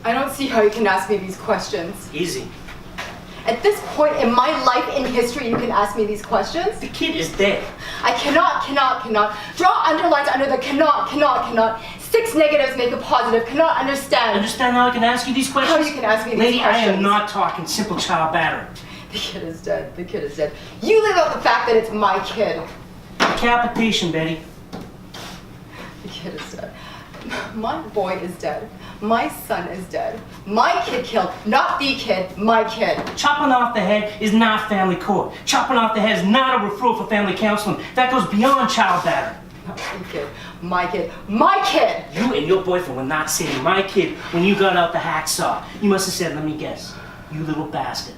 I don't see how you can ask me these questions. Easy. At this point in my life in history, you can ask me these questions? The kid is dead. I cannot. Draw underlines under the cannot. 6 negatives make a positive. Cannot understand. Understand how I can ask you these questions? How you can ask me these Lady, questions? I am not talking simple child battery. The kid is dead. The kid is dead. You leave out the fact that it's my kid. Decapitation, Betty. The kid is dead. My boy is dead. My son is dead. My kid killed, not the kid, my kid. Chopping off the head is not family court. Chopping off the head is not a referral for family counseling. That goes beyond child battery. Not the kid, my kid, my kid! You and your boyfriend were not saying my kid when you got out the hacksaw. You must have said, let me guess, you little bastard.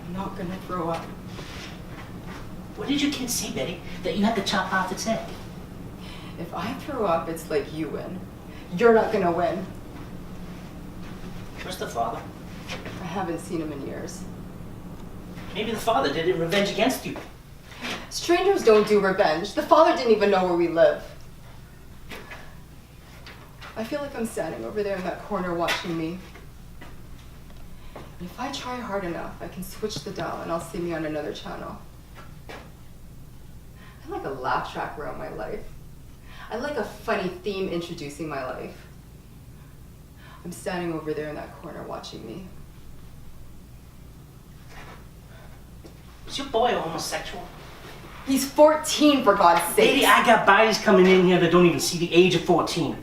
I'm not gonna throw up. What did your kid say, Betty? That you had to chop off its head? If I throw up, it's like you win. You're not gonna win. Where's the father? I haven't seen him in years. Maybe the father did it in revenge against you. Strangers don't do revenge. The father didn't even know where we live. I feel like I'm standing over there in that corner watching me. And if I try hard enough, I can switch the dial and I'll see me on another channel. I like a laugh track around my life. I like a funny theme introducing my life. I'm standing over there in that corner watching me. Is your boy a homosexual? He's 14, for God's sake. Lady, I got bodies coming in here that don't even see the age of 14.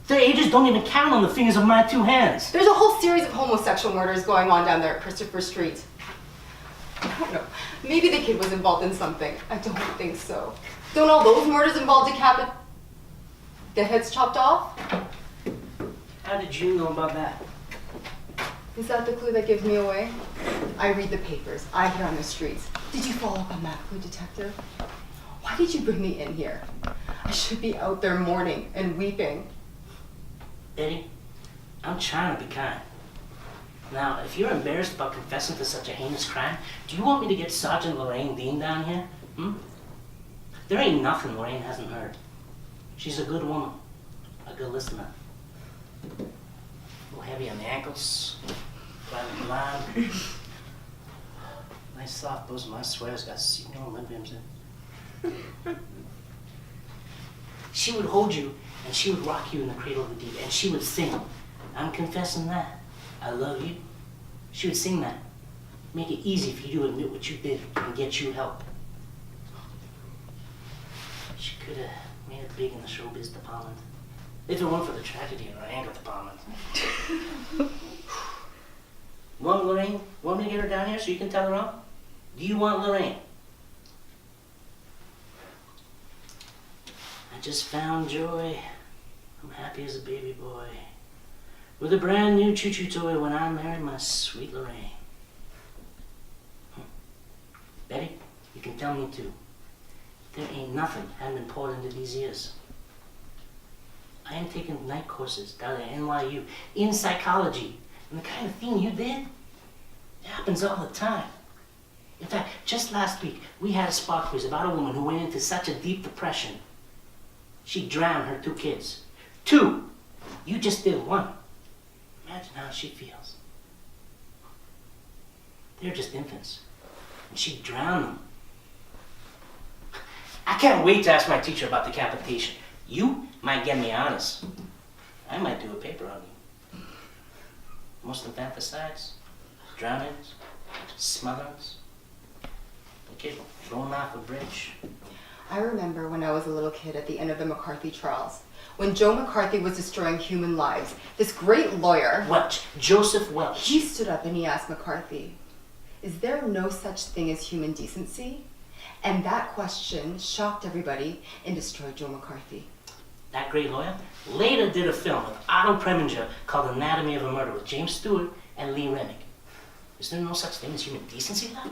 Their ages don't even count on the fingers of my 2 hands. There's a whole series of homosexual murders going on down there at Christopher Street. I don't know. Maybe the kid was involved in something. I don't think so. Don't all those murders involve the heads chopped off? How did you know about that? Is that the clue that gives me away? I read the papers. I hear on the streets. Did you follow up on that clue, detective? Why did you bring me in here? I should be out there mourning and weeping. Betty, I'm trying to be kind. Now, if you're embarrassed about confessing to such a heinous crime, do you want me to get Sergeant Lorraine Dean down here? There ain't nothing Lorraine hasn't heard. She's a good woman, a good listener. A little heavy on the ankles, climbing blind. Nice soft bosom, I swear it's got signal limbs in. She would hold you, and she would rock you in the cradle of the deep, and she would sing, I'm confessing that. I love you. She would sing that. Make it easy for you to admit what you did and get you help. She could have made it big in the showbiz department. If it weren't for the tragedy in her anger department. Want Lorraine? Want me to get her down here so you can tell her off? Do you want Lorraine? I just found joy. I'm happy as a baby boy. With a brand new choo-choo toy when I married my sweet Lorraine. Betty, you can tell me too. There ain't nothing hadn't been poured into these ears. I am taking night courses down at NYU in psychology. And the kind of thing you did, it happens all the time. In fact, just last week, we had a spark quiz about a woman who went into such a deep depression. She drowned her 2 kids. 2! You just did 1. Imagine how she feels. They're just infants. And she drowned them. I can't wait to ask my teacher about decapitation. You might get me honest. I might do a paper on you. Most infanticides, drownings, smotherings. The kid thrown off a bridge. I remember when I was a little kid at the end of the McCarthy trials, when Joe McCarthy was destroying human lives, this great lawyer... Welch, Joseph Welch. He stood up and he asked McCarthy, is there no such thing as human decency? And that question shocked everybody and destroyed Joe McCarthy. That great lawyer later did a film with Otto Preminger called Anatomy of a Murder with James Stewart and Lee Remick. Is there no such thing as human decency left?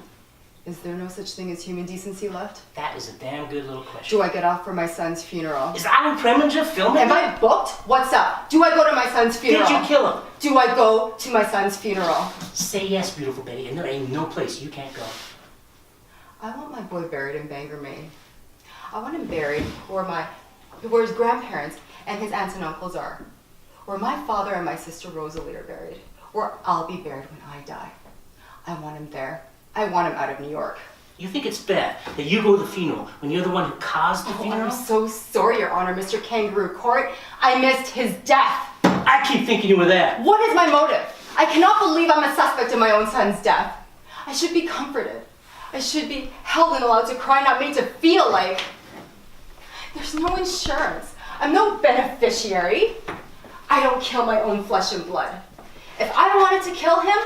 Is there no such thing as human decency left? That is a damn good little question. Do I get off for my son's funeral? Is Otto Preminger filming? Am I booked? What's up? Do I go to my son's funeral? Did you kill him? Do I go to my son's funeral? Say yes, beautiful Betty, and there ain't no place you can't go. I want my boy buried in Bangor, Maine. I want him buried where his grandparents and his aunts and uncles are. where my father and my sister Rosalie are buried, where I'll be buried when I die. I want him there. I want him out of New York. You think it's bad that you go to the funeral when you're the one who caused the funeral? I'm so sorry, Your Honor, Mr. Kangaroo Court. I missed his death. I keep thinking you were there. What is my motive? I cannot believe I'm a suspect in my own son's death. I should be comforted. I should be held and allowed to cry, not made to feel like. There's no insurance. I'm no beneficiary. I don't kill my own flesh and blood. If I wanted to kill him,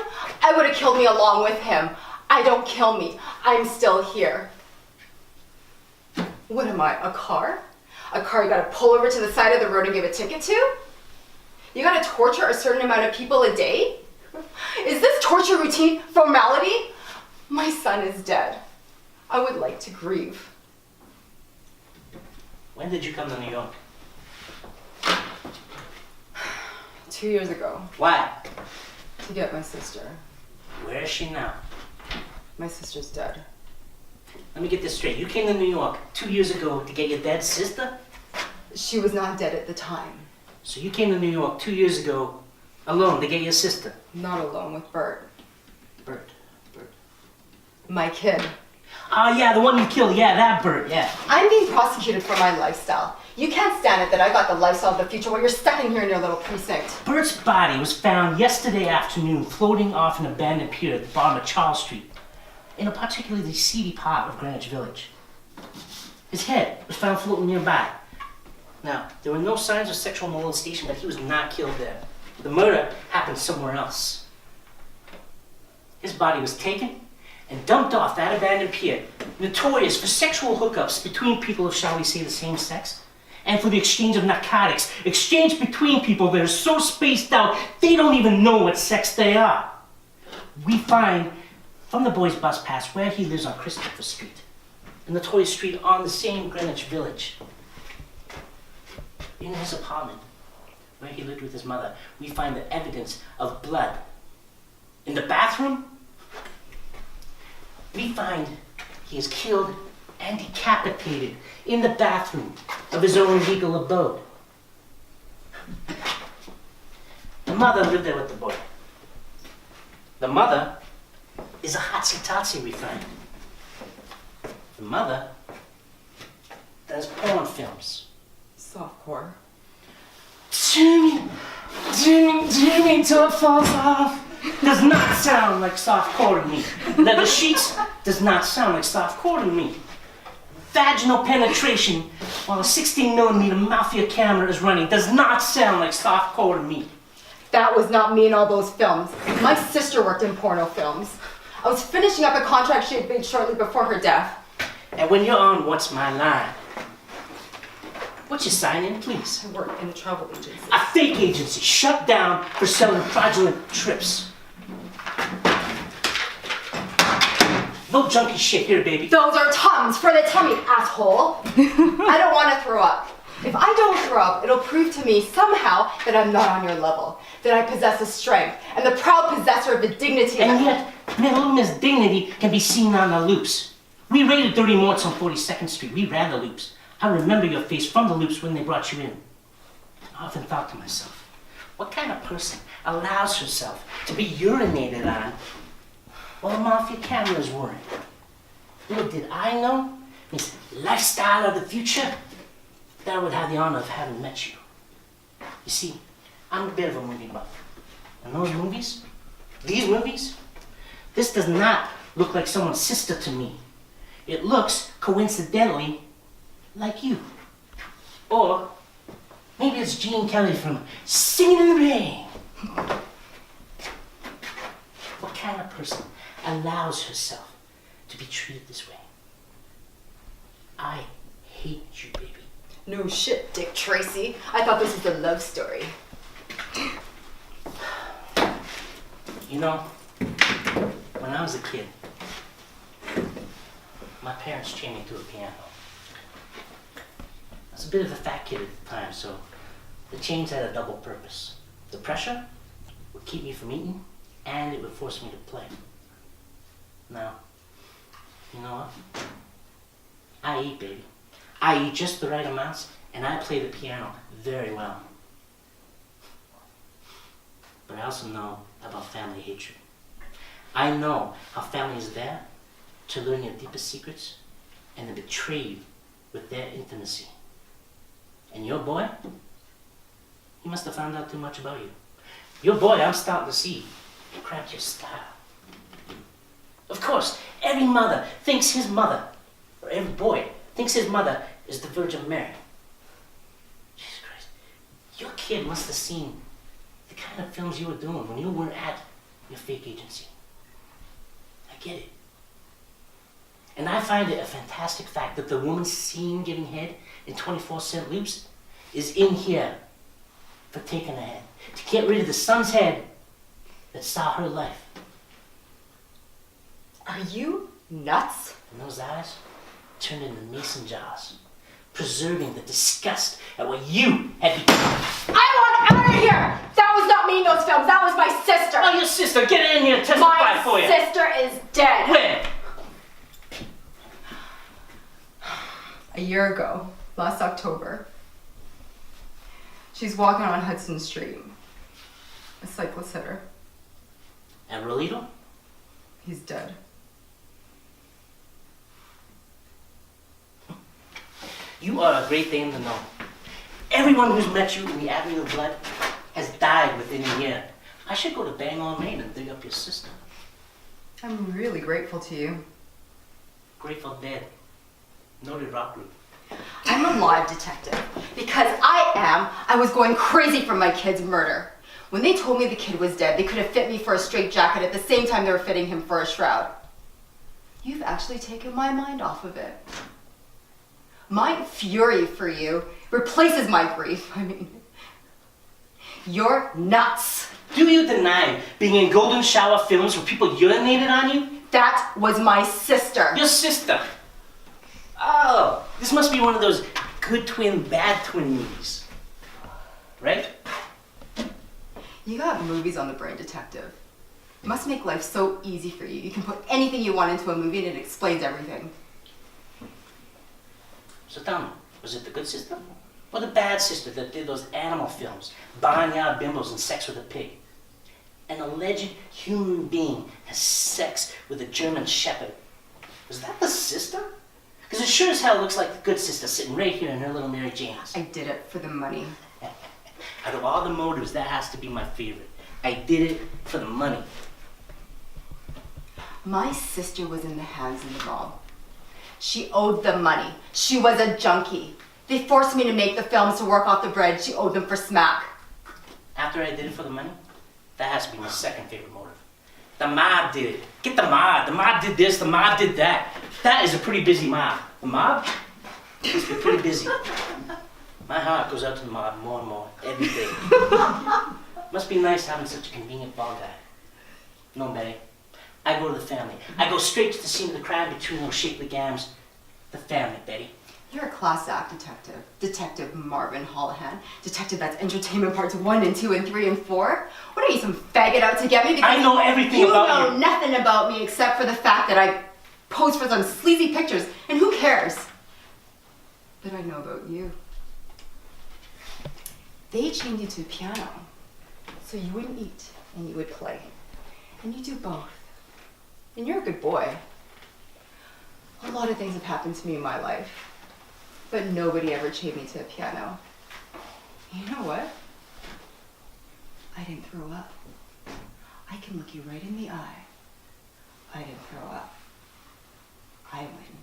I would have killed me along with him. I don't kill me. I'm still here. What am I, a car? A car you gotta pull over to the side of the road and give a ticket to? You gotta torture a certain amount of people a day? Is this torture routine formality? My son is dead. I would like to grieve. When did you come to New York? 2 years ago, Why? to get my sister. Where is she now? My sister's dead. Let me get this straight. You came to New York 2 years ago to get your dead sister? She was not dead at the time. So you came to New York 2 years ago alone to get your sister? Not alone with Bert. Bert. My kid. Oh yeah, the one you killed. Yeah, that Bert, yeah. I'm being prosecuted for my lifestyle. You can't stand it that I got the lifestyle of the future while you're stuck in here in your little precinct. Bert's body was found yesterday afternoon floating off an abandoned pier at the bottom of Charles Street, in a particularly seedy part of Greenwich Village. His head was found floating nearby. Now, there were no signs of sexual molestation, but he was not killed there. The murder happened somewhere else. His body was taken and dumped off that abandoned pier, notorious for sexual hookups between people of, shall we say, the same sex, and for the exchange of narcotics, exchange between people that are so spaced out they don't even know what sex they are. We find from the boy's bus pass where he lives on Christopher Street, a notorious street on the same Greenwich Village. In his apartment, where he lived with his mother, we find the evidence of blood. In the bathroom, we find he is killed and decapitated in the bathroom of his own legal abode. The mother lived there with the boy. The mother is a hotsy-totsy, we find. The mother does porn films. Softcore. Jimmy, till it falls off. Does not sound like softcore to me. Leather sheets does not sound like softcore to me. Vaginal penetration while a 16mm Mafia camera is running does not sound like softcore to me. That was not me in all those films. My sister worked in porno films. I was finishing up a contract she had made shortly before her death. And when you're on What's My Line, what's your sign in, please? I worked in a travel agency. A fake agency shut down for selling fraudulent trips. No junky shit here, baby. Those are Tums for the tummy, asshole. I don't want to throw up. If I don't throw up, it'll prove to me somehow that I'm not on your level, that I possess a strength, and the proud possessor of the dignity. And yet, little Miss Dignity can be seen on the loops. We raided Dirty Morts on 42nd Street. We ran the loops. I remember your face from the loops when they brought you in. I often thought to myself, what kind of person allows herself to be urinated on while a Mafia camera is whirring? Little did I know, Miss Lifestyle of the Future, that I would have the honor of having met you. You see, I'm a bit of a movie buff. And those movies, these movies, this does not look like someone's sister to me. It looks, coincidentally, like you. Or maybe it's Gene Kelly from Singing in the Rain. What kind of person allows herself to be treated this way? I hate you, baby. No shit, Dick Tracy. I thought this was a love story. You know, when I was a kid, my parents chained me to a piano. I was a bit of a fat kid at the time, so the chains had a double purpose. The pressure would keep me from eating, and it would force me to play. Now, you know what? I eat, baby. I eat just the right amounts, and I play the piano very well. but I also know about family hatred. I know how family is there to learn your deepest secrets and then betray you with their intimacy. And your boy, he must have found out too much about you. Your boy, I'm starting to see, cramped your style. Of course, every mother thinks his mother, or every boy thinks his mother is the Virgin Mary. Jesus Christ. Your kid must have seen the kind of films you were doing when you weren't at your fake agency. I get it. And I find it a fantastic fact that the woman seen getting head in 24-cent loops is in here for taking a head, to get rid of the son's head that saw her life. Are you nuts? And those eyes turned into mason jars, preserving the disgust at what you had become. I want out of here! That was not me in those films, that was my sister! Oh, your sister, get in here and testify My for you. sister is dead! When? A year ago, last October. She's walking on Hudson Street. A cyclist hit her. And Rolito? He's dead. You are a great dame to know. Everyone who's met you in the Avenue of Blood has died within a year. I should go to Bangor, Maine and dig up your sister. I'm really grateful to you. Grateful Dead. Noted rock group. I'm a live detective. Because I was going crazy from my kid's murder. When they told me the kid was dead, they could have fit me for a straitjacket at the same time they were fitting him for a shroud. You've actually taken my mind off of it. My fury for you replaces my grief. I mean, you're nuts. Do you deny being in golden shower films where people urinated on you? That was my sister. Your sister. Oh, this must be one of those good twin, bad twin movies. Right? You got movies on the brain, detective. It must make life so easy for you. You can put anything you want into a movie and it explains everything. So tell me, was it the good sister? Or the bad sister that did those animal films, Barnyard Bimbos and Sex with a Pig? An alleged human being has sex with a German shepherd. Was that the sister? Because it sure as hell looks like the good sister sitting right here in her little Mary Jane's. I did it for the money. Out of all the motives, that has to be my favorite. I did it for the money. My sister was in the hands of the mob. She owed them money. She was a junkie. They forced me to make the films to work off the bread she owed them for smack. After I did it for the money, that has to be my second favorite motive. The mob did it. Get the mob. The mob did this, the mob did that. That is a pretty busy mob. The mob must be pretty busy. My heart goes out to the mob more and more every day. Must be nice having such a convenient ball guy. No, Betty. I go to the family. I go straight to the scene of the crime between those shapely gams. The family, Betty. You're a class act detective. Detective Marvin Holohan. Detective that's entertainment parts 1 and 2 and 3 and 4. What are you, some faggot out to get me? Because I know everything about you know nothing about me except for the fact that I posed for some sleazy pictures. And who cares? But I know about you. They chained you to a piano so you wouldn't eat and you would play. And you do both. And you're a good boy. A lot of things have happened to me in my life, but nobody ever chained me to a piano. You know what? I didn't throw up. I can look you right in the eye. I didn't throw up. I win.